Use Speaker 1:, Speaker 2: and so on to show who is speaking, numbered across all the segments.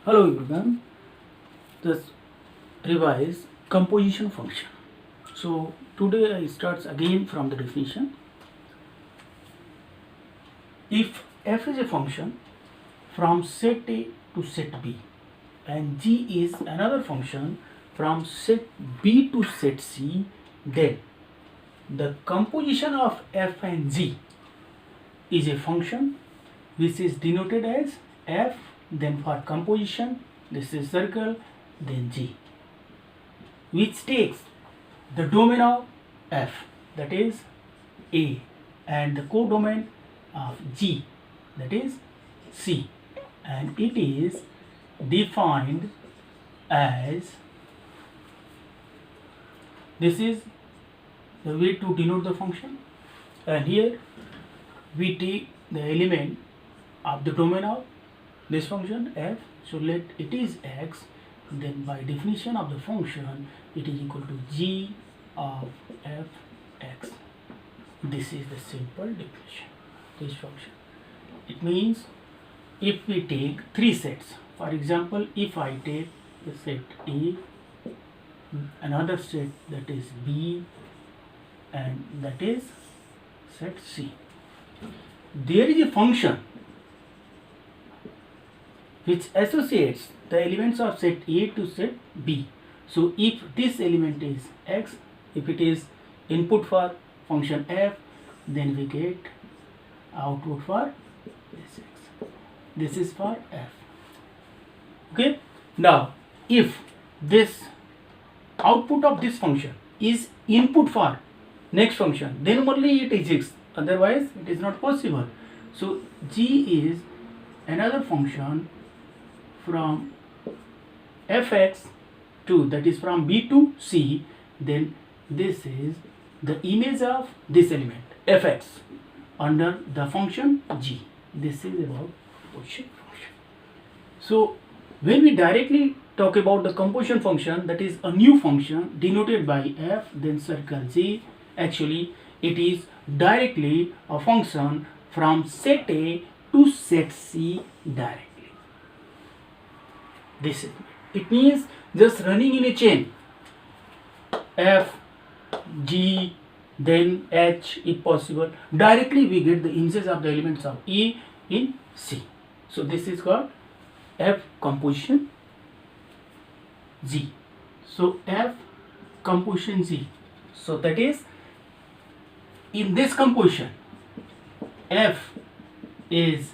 Speaker 1: Hello everyone, let's revise composition function. So today I start again from the definition. If f is a function from set A to set B and g is another function from set B to set C, then the composition of f and g is a function which is denoted as f, then for composition this is circle, then g, which takes the domain of f, that is A, and the codomain of g, that is C, and it is defined as, this is the way to denote the function, and here we take the element of the domain of this function f, so let it is x, then by definition of the function it is equal to g of f(x). This is the simple definition of this function. It means if we take three sets, for example if I take the set A, another set that is B, and that is set C, there is a function which associates the elements of set A to set B. So if this element is x, if it is input for function f, then we get output for this x. This is for f. Okay. Now if this output of this function is input for next function, then only it exists, otherwise it is not possible. So g is another function from fx to, that is from B to C, then this is the image of this element fx under the function g. This is about composition function. So when we directly talk about the composition function, that is a new function denoted by f, then circle g, actually it is directly a function from set A to set C directly. This is it, means just running in a chain f, g, then h if possible, directly we get the images of the elements of E in C. So this is called f composition g. So f composition g, so that is in this composition f is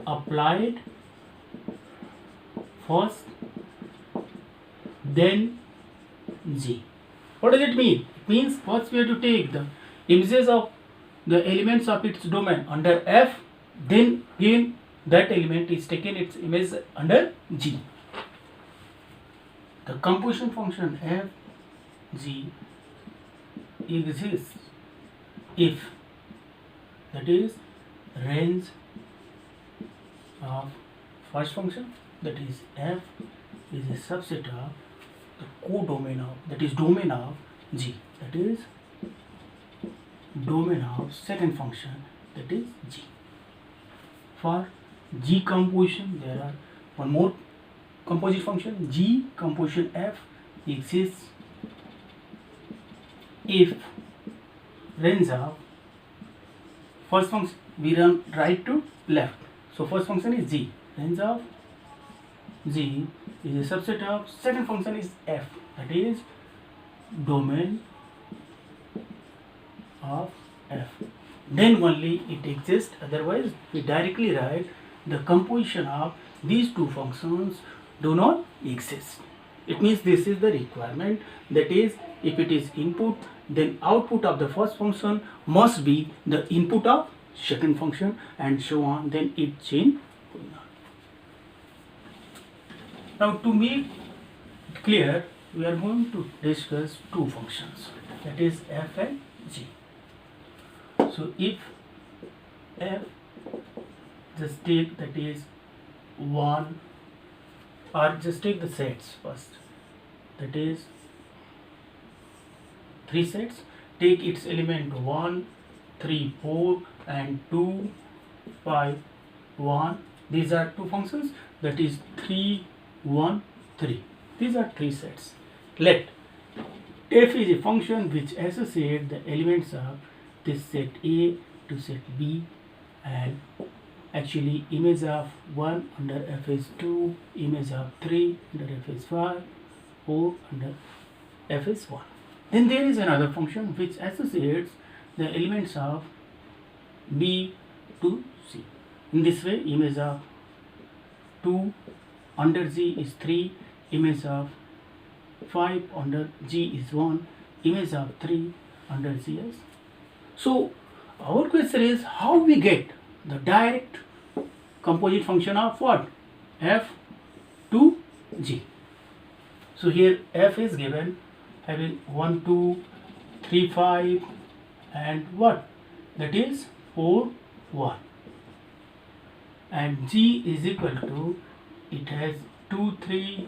Speaker 1: applied first, then g. What does it mean? It means first we have to take the images of the elements of its domain under f, then given that element is taken its image under g. The composition function f g exists if, that is range of first function, that is f, is a subset of the codomain of, that is domain of g, that is domain of second function, that is g. For g composition there are one more composite function, g composition f exists if range of first function, we run right to left, so first function is g, range of g is a subset of second function is f, that is domain of f, then only it exists, otherwise we directly write the composition of these two functions do not exist. It means this is the requirement, that is if it is input, then output of the first function must be the input of second function, and so on, then it chain going on. Now to make it clear, we are going to discuss two functions, that is f and g. So if f, just take that is 1, or just take the sets first, that is 3 sets, take its element 1, 3, 4 and 2, 5, 1. These are two functions, that is 3, 1, 3. These are three sets. Let f is a function which associates the elements of this set A to set B, and actually image of 1 under f is 2, image of 3 under f is 5, 4 under f is 1. Then there is another function which associates the elements of B to C. In this way, image of 2 under G is 3, image of 5 under G is 1, image of 3 under G is. So our question is how we get the direct composite function of what? F to G. So here f is given having 1, 2, 3, 5 and what? That is 4, 1. And G is equal to, it has 2, 3,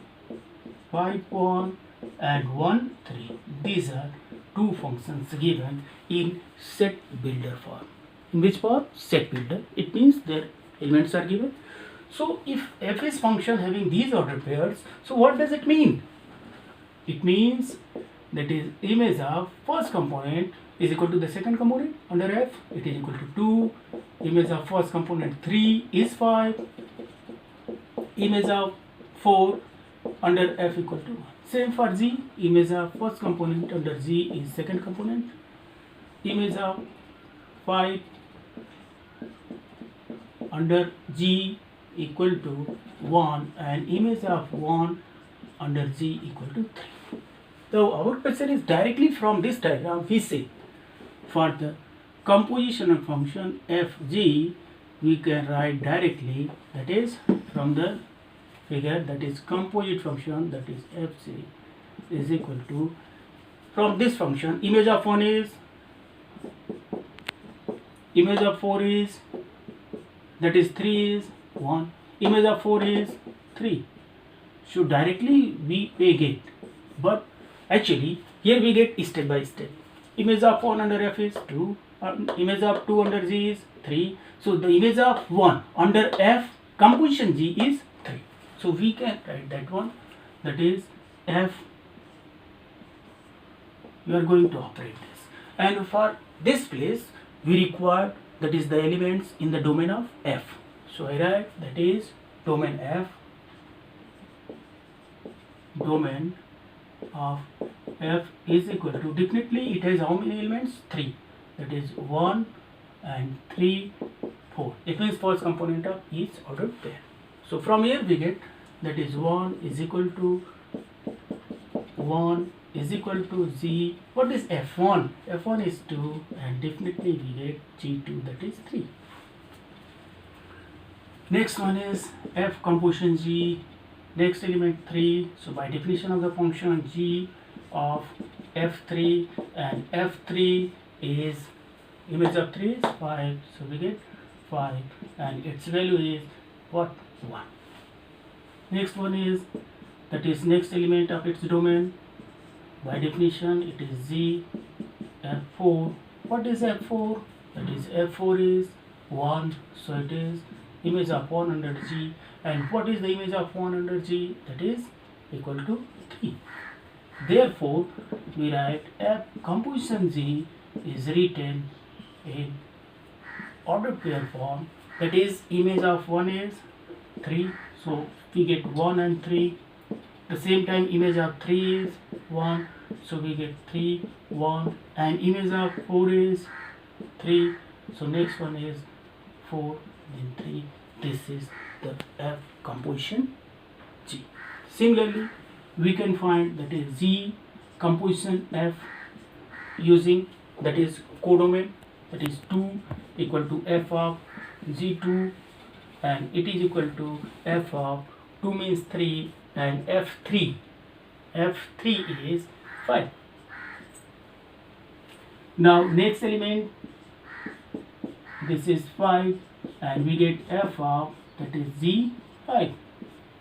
Speaker 1: 5, 1 and 1, 3. These are two functions given in set builder form. In which form? Set builder. It means their elements are given. So if f is function having these ordered pairs, so what does it mean? It means that is image of first component is equal to the second component under f, it is equal to 2, image of first component 3 is 5, image of 4 under f equal to 1. Same for G, image of first component under G is second component, image of 5 under G equal to 1 and image of 1 under G equal to 3. So our question is directly from this diagram we say for the compositional function fg we can write directly, that is from the figure, that is composite function, that is fc is equal to, from this function image of 1 is, image of 4 is, that is 3 is 1, image of 4 is 3. So directly we may get, but actually here we get step by step. Image of 1 under f is 2, image of 2 under G is 3. So the image of 1 under f composition G is 3. So we can write that one, that is f. We are going to operate this, and for this place we require, that is the elements in the domain of f. So I write, that is domain f, domain of f is equal to, definitely it has how many elements? 3, that is 1 and 3, 4. It means first component of each ordered pair. So from here we get, that is 1 is equal to 1 is equal to G. What is f1? f1 is 2 and definitely we get G2, that is 3. Next one is f composition G, next element 3. So by definition of the function G of f3, and f3 is, image of 3 is 5, so we get 5 and its value is what? 1. Next one is, that is next element of its domain, by definition it is G f4. What is f4? That is f4 is 1, so it is image of 1 under G, and what is the image of 1 under G? That is equal to 3. Therefore we write f composition G is written in ordered pair form, that is image of 1 is 3, so we get 1 and 3. The same time image of 3 is 1, so we get 3, 1, and image of 4 is 3, so next one is 4, then 3. This is the f composition G. Similarly we can find, that is G composition f using, that is codomain, that is 2 equal to f of G2 and it is equal to f of 2 means 3 and f3 is 5. Now next element, this is 5 and we get f of, that is G5.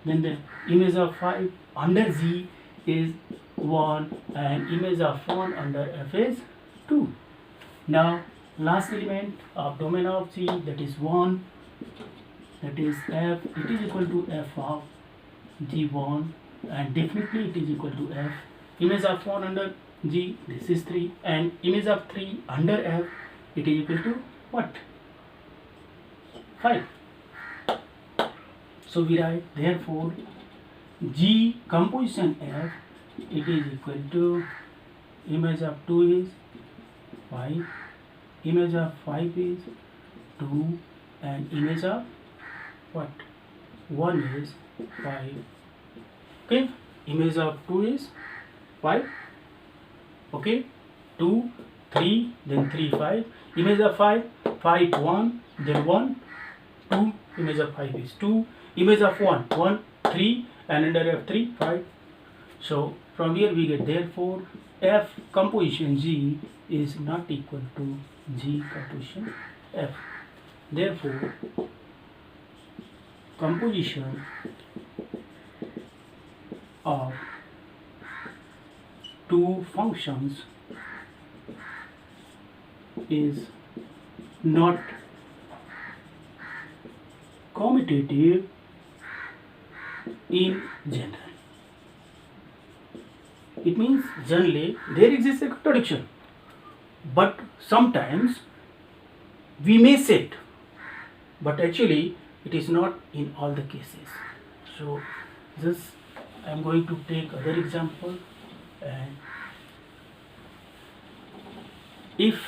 Speaker 1: Then the image of 5 under G is 1 and image of 1 under f is 2. Now last element of domain of G, that is 1, that is f, it is equal to f of G1, and definitely it is equal to F. Image of 1 under G, this is 3, and image of 3 under F, it is equal to what? 5. So we write therefore G composition F, it is equal to image of 2 is 5, image of 5 is 2, and image of what? 1 is 5. Okay, image of 2 is 5. Okay, 2, 3, then 3, 5. Image of 5, 5, 1, then 1, 2. Image of 5 is 2. Image of 1, 1, 3, and under F 3, 5. So from here we get therefore F composition G is not equal to G composition F. Therefore composition of two functions is not commutative in general. It means generally there exists a contradiction, but sometimes we may set, but actually it is not in all the cases. So this I am going to take other example, and if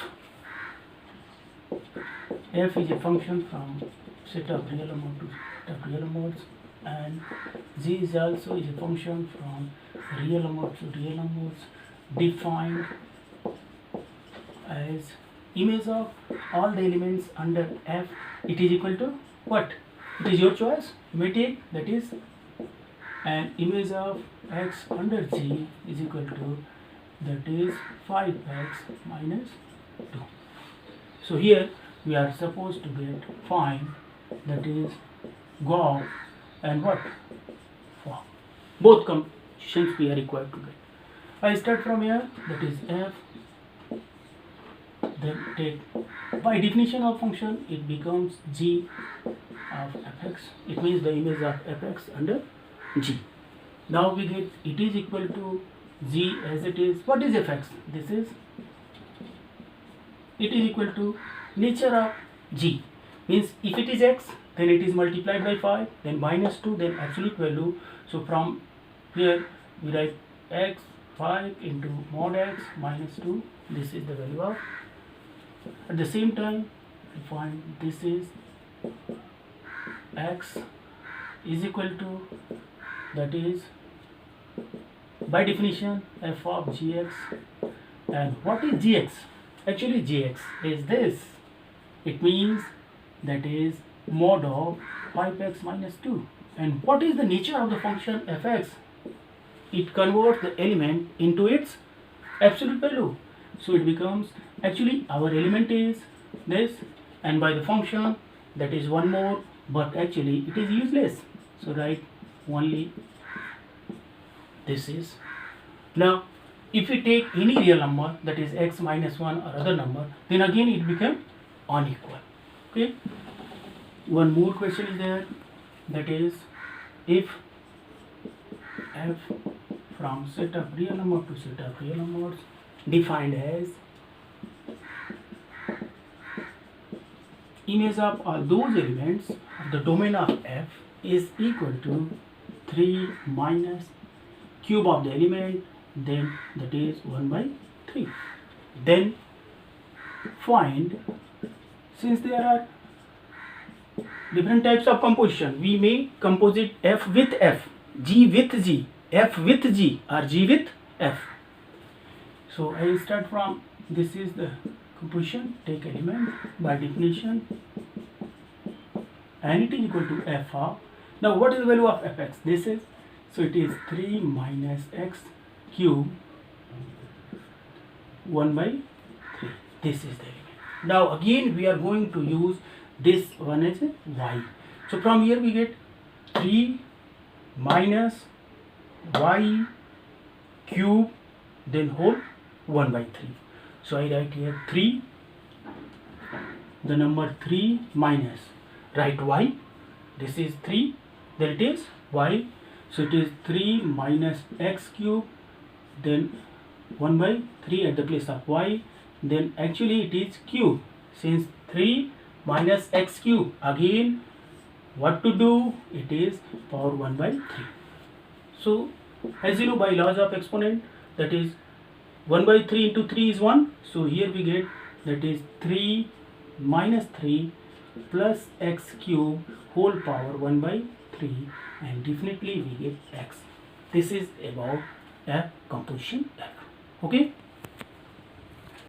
Speaker 1: f is a function from set of real amount to set of real amounts, and g is also is a function from real amount to real amounts, defined as image of all the elements under f, it is equal to what? It is your choice, you may take, that is, and image of x under g is equal to, that is 5x minus 2. So here we are supposed to get find, that is go and what? For both conditions we are required to get. I start from here, that is f, then take, by definition of function it becomes g of fx, it means the image of fx under g. Now we get it is equal to g as it is. What is fx? This is, it is equal to nature of g, means if it is x then it is multiplied by 5, then minus 2, then absolute value. So from here we write x 5 into mod x minus 2, this is the value of. At the same time we find this is x is equal to, that is by definition f of gx. And what is gx? Actually gx is this, it means that is mod of 5x minus 2. And what is the nature of the function fx? It converts the element into its absolute value. So it becomes, actually our element is this, and by the function that is one more, but actually it is useless. So write only this is. Now if we take any real number, that is x minus 1 or other number, then again it becomes unequal. Okay. One more question is there, that is if f from set of real number to set of real numbers defined as image of all those elements of the domain of f is equal to 3 minus cube of the element, then that is 1 by 3. Then find, since there are different types of composition, we may composite f with f, g with g, f with g, or g with f. So I will start from, this is the composition, take element by definition, and it is equal to f of. Now what is the value of fx? This is, so it is 3 minus x cube 1 by 3. This is the element. Now again we are going to use this one as a y. So from here we get 3 minus y cube, then whole 1 by 3. So I write here 3, the number 3 minus, write y, this is 3, then it is y. So it is 3 minus x cube, then 1 by 3 at the place of y, then actually it is cube. Since 3 minus x cube, again what to do? It is power 1 by 3. So as you know, by laws of exponent, that is 1 by 3 into 3 is 1. So here we get, that is 3 minus 3 plus x cube whole power 1 by 3, and definitely we get x. This is about F composition F. Okay.